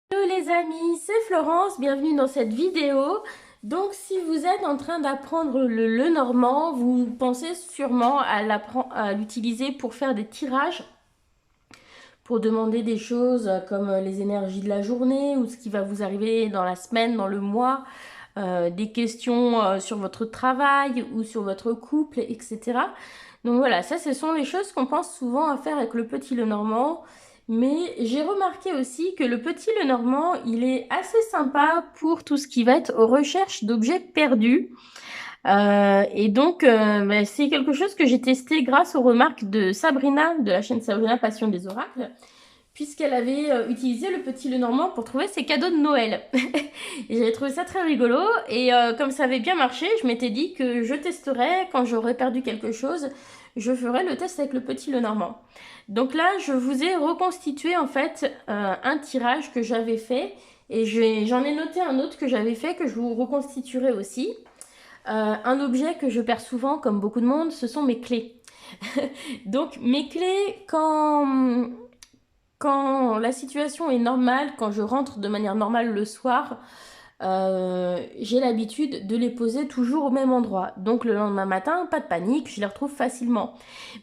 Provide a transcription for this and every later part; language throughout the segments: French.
Hello les amis, c'est Florence, bienvenue dans cette vidéo. Donc si vous êtes en train d'apprendre le normand, vous pensez sûrement à l'utiliser pour faire des tirages, pour demander des choses comme les énergies de la journée ou ce qui va vous arriver dans la semaine, dans le mois, des questions sur votre travail ou sur votre couple, etc. Donc voilà, ça ce sont les choses qu'on pense souvent à faire avec le petit Lenormand. Mais j'ai remarqué aussi que le petit Lenormand, il est assez sympa pour tout ce qui va être recherche d'objets perdus. C'est quelque chose que j'ai testé grâce aux remarques de Sabrina, de la chaîne Sabrina Passion des Oracles, puisqu'elle avait utilisé le petit Lenormand pour trouver ses cadeaux de Noël. Et j'avais trouvé ça très rigolo, et comme ça avait bien marché, je m'étais dit que je testerais, quand j'aurais perdu quelque chose, je ferais le test avec le petit Lenormand. Donc là, je vous ai reconstitué en fait un tirage que j'avais fait, et j'en ai noté un autre que j'avais fait, que je vous reconstituerai aussi. Un objet que je perds souvent, comme beaucoup de monde, ce sont mes clés. Donc mes clés, quand la situation est normale, quand je rentre de manière normale le soir, j'ai l'habitude de les poser toujours au même endroit. Donc le lendemain matin, pas de panique, je les retrouve facilement.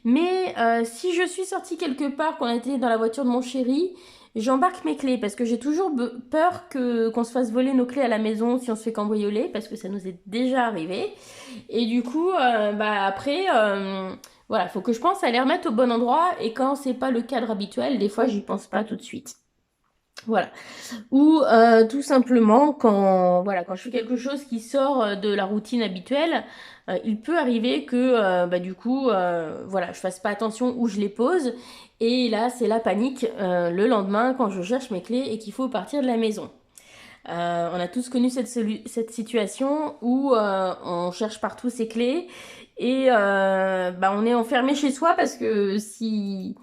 Mais si je suis sortie quelque part, qu'on était dans la voiture de mon chéri, j'embarque mes clés parce que j'ai toujours peur qu'on se fasse voler nos clés à la maison si on se fait cambrioler, parce que ça nous est déjà arrivé. Et du coup, après, voilà, faut que je pense à les remettre au bon endroit. Et quand c'est pas le cadre habituel, des fois, j'y pense pas tout de suite. Voilà. Ou tout simplement quand je fais quelque chose qui sort de la routine habituelle, il peut arriver que voilà, je fasse pas attention où je les pose, et là c'est la panique le lendemain quand je cherche mes clés et qu'il faut partir de la maison. On a tous connu cette situation où on cherche partout ses clés, et on est enfermé chez soi parce que si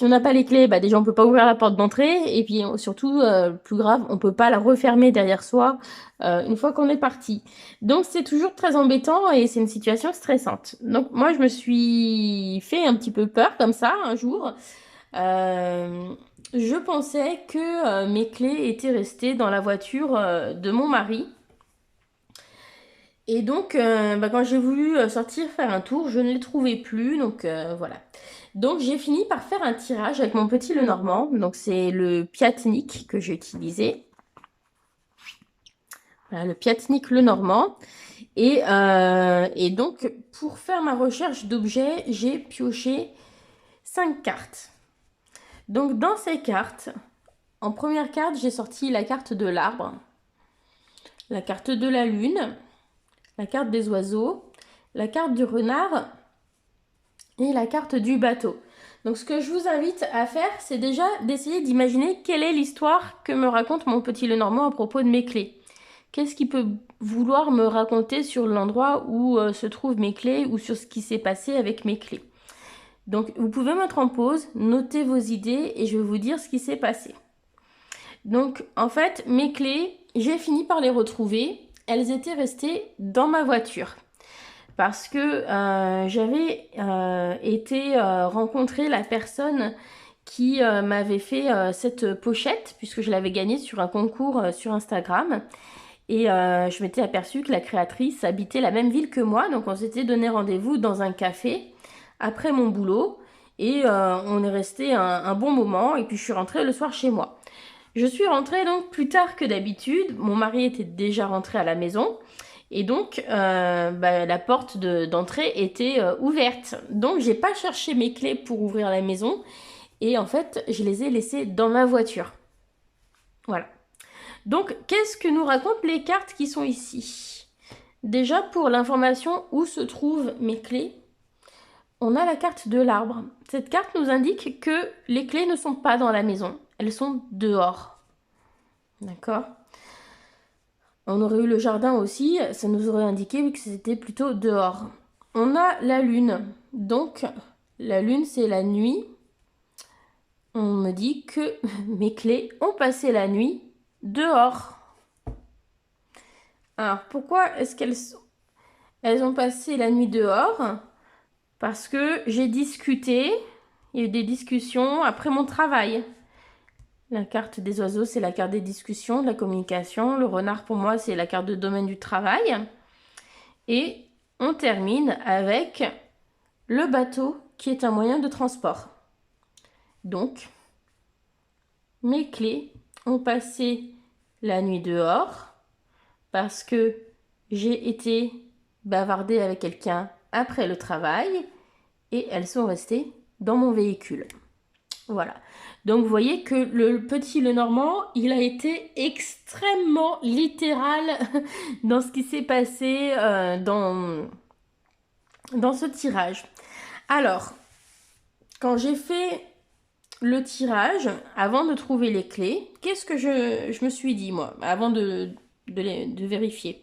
on n'a pas les clés, déjà on peut pas ouvrir la porte d'entrée, et puis surtout, plus grave, on peut pas la refermer derrière soi une fois qu'on est parti. Donc c'est toujours très embêtant et c'est une situation stressante. Donc moi je me suis fait un petit peu peur comme ça un jour. Euh, je pensais que mes clés étaient restées dans la voiture de mon mari. Et donc, quand j'ai voulu sortir faire un tour, je ne les trouvais plus. Donc voilà. Donc j'ai fini par faire un tirage avec mon petit Lenormand. Donc c'est le Piatnik que j'ai utilisé. Voilà, le Piatnik Lenormand. Et donc pour faire ma recherche d'objets, j'ai pioché 5 cartes. Donc dans ces cartes, en première carte, j'ai sorti la carte de l'arbre, la carte de la lune, la carte des oiseaux, la carte du renard et la carte du bateau. Donc ce que je vous invite à faire, c'est déjà d'essayer d'imaginer quelle est l'histoire que me raconte mon petit Lenormand à propos de mes clés. Qu'est-ce qu'il peut vouloir me raconter sur l'endroit où se trouvent mes clés, ou sur ce qui s'est passé avec mes clés. Donc vous pouvez mettre en pause, noter vos idées, et je vais vous dire ce qui s'est passé. Donc en fait, mes clés, j'ai fini par les retrouver. Elles étaient restées dans ma voiture, parce que j'avais été rencontrer la personne qui m'avait fait cette pochette, puisque je l'avais gagnée sur un concours sur Instagram. Et je m'étais aperçue que la créatrice habitait la même ville que moi, donc on s'était donné rendez-vous dans un café après mon boulot, et on est resté un bon moment, et puis je suis rentrée le soir chez moi. Je suis rentrée donc plus tard que d'habitude, mon mari était déjà rentré à la maison, et donc la porte d'entrée était ouverte. Donc j'ai pas cherché mes clés pour ouvrir la maison, et en fait je les ai laissées dans ma voiture. Voilà. Donc qu'est-ce que nous racontent les cartes qui sont ici? Déjà, pour l'information où se trouvent mes clés, on a la carte de l'arbre. Cette carte nous indique que les clés ne sont pas dans la maison, elles sont dehors. D'accord? On aurait eu le jardin aussi, ça nous aurait indiqué que c'était plutôt dehors. On a la lune. Donc, la lune, c'est la nuit. On me dit que mes clés ont passé la nuit dehors. Alors, pourquoi est-ce qu'elles ont passé la nuit dehors? Parce que j'ai discuté, il y a eu des discussions après mon travail. La carte des oiseaux, c'est la carte des discussions, de la communication. Le renard, pour moi, c'est la carte de domaine du travail. Et on termine avec le bateau, qui est un moyen de transport. Donc, mes clés ont passé la nuit dehors parce que j'ai été bavardée avec quelqu'un après le travail et elles sont restées dans mon véhicule. Voilà. Donc vous voyez que le petit Lenormand, il a été extrêmement littéral dans ce qui s'est passé dans ce tirage. Alors, quand j'ai fait le tirage, avant de trouver les clés, qu'est-ce que je me suis dit, moi, avant de vérifier?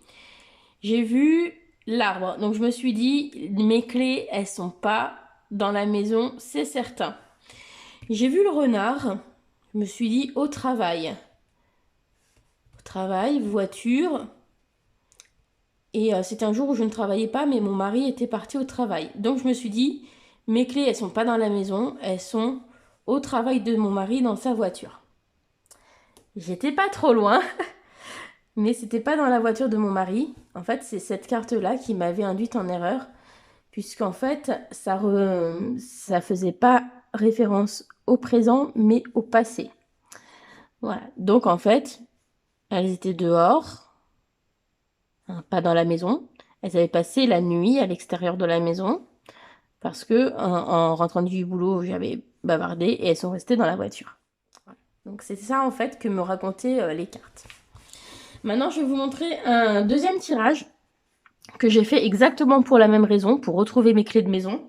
J'ai vu l'arbre, donc je me suis dit, mes clés, elles sont pas dans la maison, c'est certain. J'ai vu le renard, je me suis dit, au travail. Au travail, voiture. Et c'était un jour où je ne travaillais pas, mais mon mari était parti au travail. Donc je me suis dit, mes clés, elles sont pas dans la maison, elles sont au travail de mon mari dans sa voiture. J'étais pas trop loin, mais c'était pas dans la voiture de mon mari. En fait, c'est cette carte-là qui m'avait induite en erreur, puisqu'en fait, ça faisait pas référence au présent, mais au passé. Voilà. Donc en fait, elles étaient dehors, hein, pas dans la maison. Elles avaient passé la nuit à l'extérieur de la maison, parce que en rentrant du boulot, j'avais bavardé et elles sont restées dans la voiture. Donc c'est ça en fait que me racontaient les cartes. Maintenant, je vais vous montrer un deuxième tirage que j'ai fait exactement pour la même raison, pour retrouver mes clés de maison.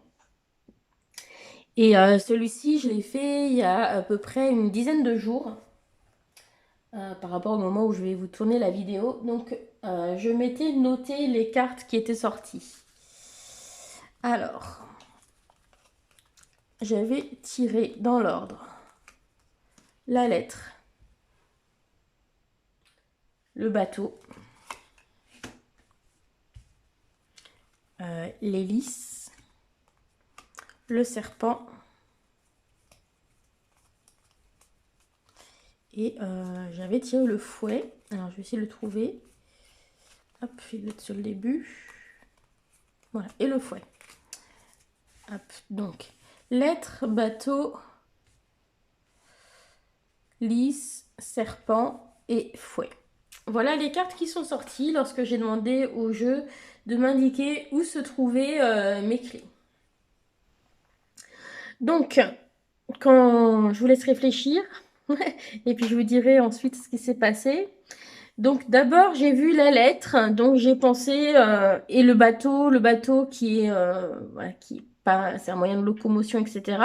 Et celui-ci, je l'ai fait il y a à peu près une dizaine de jours, par rapport au moment où je vais vous tourner la vidéo. Donc, je m'étais noté les cartes qui étaient sorties. Alors, j'avais tiré dans l'ordre la lettre, le bateau, l'hélice, le serpent et j'avais tiré le fouet. Alors je vais essayer de le trouver. Hop, je vais le mettre sur le début. Voilà, et le fouet. Hop, donc lettre, bateau, lys, serpent et fouet. Voilà les cartes qui sont sorties lorsque j'ai demandé au jeu de m'indiquer où se trouvaient mes clés. Donc, quand je vous laisse réfléchir, et puis je vous dirai ensuite ce qui s'est passé. Donc d'abord j'ai vu la lettre, donc j'ai pensé, et le bateau qui est, voilà, c'est un moyen de locomotion, etc.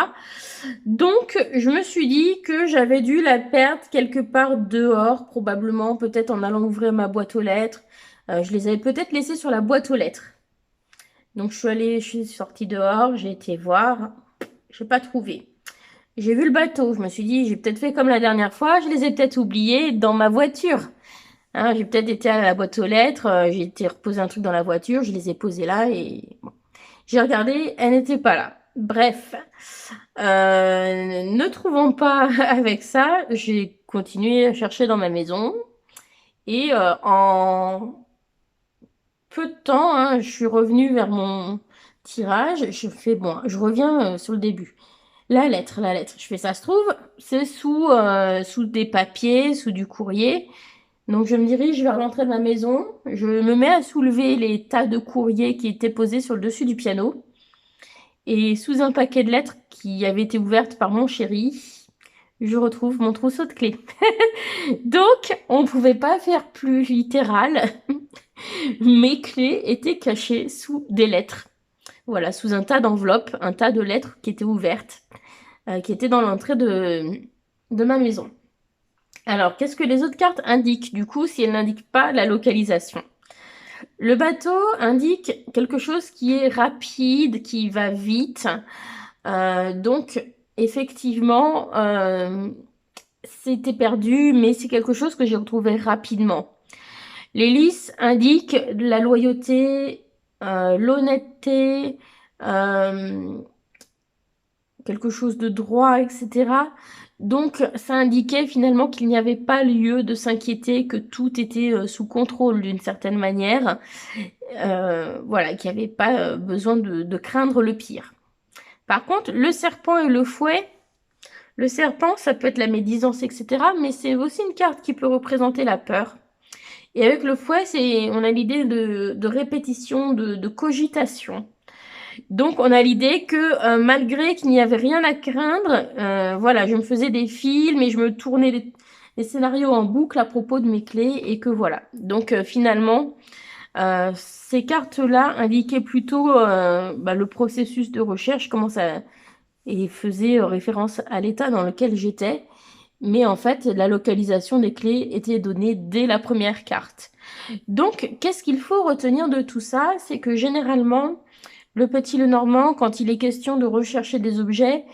Donc je me suis dit que j'avais dû la perdre quelque part dehors, probablement, peut-être en allant ouvrir ma boîte aux lettres. Je les avais peut-être laissées sur la boîte aux lettres. Donc je suis sortie dehors, j'ai été voir, je n'ai pas trouvé. J'ai vu le bateau, je me suis dit, j'ai peut-être fait comme la dernière fois, je les ai peut-être oubliés dans ma voiture. Hein, j'ai peut-être été à la boîte aux lettres, j'ai été reposer un truc dans la voiture, je les ai posés là et bon. J'ai regardé, elles n'étaient pas là. Bref, ne trouvant pas avec ça, j'ai continué à chercher dans ma maison et en peu de temps, hein, je suis revenue vers mon tirage. Je fais bon, je reviens sur le début. La lettre. Je fais ça se trouve, c'est sous des papiers, sous du courrier. Donc je me dirige vers l'entrée de ma maison. Je me mets à soulever les tas de courriers qui étaient posés sur le dessus du piano. Et sous un paquet de lettres qui avait été ouverte par mon chéri, je retrouve mon trousseau de clés. Donc on ne pouvait pas faire plus littéral. Mes clés étaient cachées sous des lettres. Voilà, sous un tas d'enveloppes, un tas de lettres qui étaient ouvertes, qui étaient dans l'entrée de ma maison. Alors, qu'est-ce que les autres cartes indiquent, du coup, si elles n'indiquent pas la localisation? Le bateau indique quelque chose qui est rapide, qui va vite. Donc, effectivement, c'était perdu, mais c'est quelque chose que j'ai retrouvé rapidement. L'hélice indique la loyauté, l'honnêteté, quelque chose de droit, etc. Donc, ça indiquait finalement qu'il n'y avait pas lieu de s'inquiéter, que tout était sous contrôle d'une certaine manière. Voilà, qu'il n'y avait pas besoin de craindre le pire. Par contre, le serpent et le fouet, le serpent, ça peut être la médisance, etc. Mais c'est aussi une carte qui peut représenter la peur. Et avec le fouet, on a l'idée de répétition, de cogitation. Donc, on a l'idée que malgré qu'il n'y avait rien à craindre, voilà, je me faisais des films et je me tournais les scénarios en boucle à propos de mes clés et que voilà. Donc, finalement, ces cartes-là indiquaient plutôt le processus de recherche, comment ça, et faisaient référence à l'état dans lequel j'étais. Mais en fait, la localisation des clés était donnée dès la première carte. Donc, qu'est-ce qu'il faut retenir de tout ça? C'est que généralement, le petit Lenormand, quand il est question de rechercher des objets,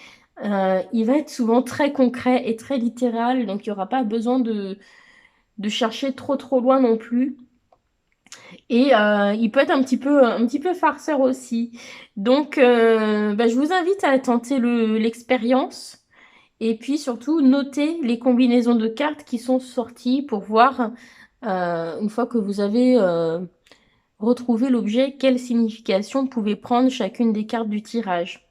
il va être souvent très concret et très littéral, donc il n'y aura pas besoin de chercher trop loin non plus. Et il peut être un petit peu farceur aussi. Donc, je vous invite à tenter l'expérience. Et puis surtout, noter les combinaisons de cartes qui sont sorties pour voir, une fois que vous avez retrouvé l'objet, quelle signification pouvait prendre chacune des cartes du tirage.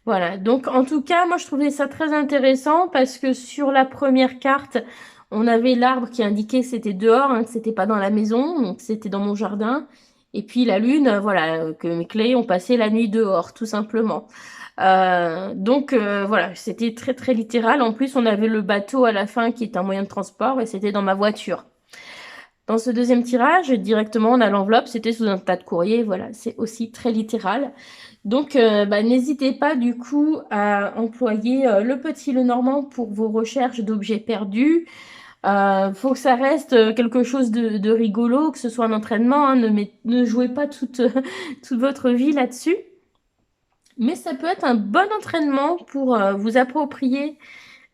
Voilà, donc en tout cas, moi je trouvais ça très intéressant parce que sur la première carte, on avait l'arbre qui indiquait que c'était dehors, hein, que c'était pas dans la maison, donc c'était dans mon jardin. Et puis la lune, voilà, que mes clés ont passé la nuit dehors, tout simplement. Voilà, c'était très littéral. En plus, on avait le bateau à la fin qui est un moyen de transport et c'était dans ma voiture. Dans ce deuxième tirage, directement on a l'enveloppe, c'était sous un tas de courrier, voilà, c'est aussi très littéral. Donc, n'hésitez pas du coup à employer le petit Lenormand pour vos recherches d'objets perdus. Faut que ça reste quelque chose de rigolo, que ce soit un entraînement, hein, ne jouez pas toute votre vie là-dessus. Mais ça peut être un bon entraînement pour vous approprier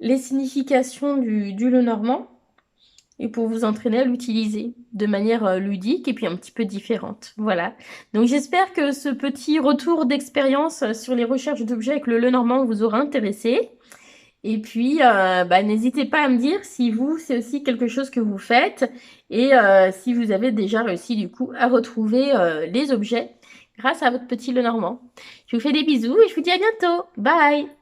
les significations du Lenormand et pour vous entraîner à l'utiliser de manière ludique et puis un petit peu différente. Voilà. Donc j'espère que ce petit retour d'expérience sur les recherches d'objets avec le Lenormand vous aura intéressé. Et puis, n'hésitez pas à me dire si vous, c'est aussi quelque chose que vous faites et si vous avez déjà réussi du coup à retrouver les objets grâce à votre petit Lenormand. Je vous fais des bisous et je vous dis à bientôt. Bye!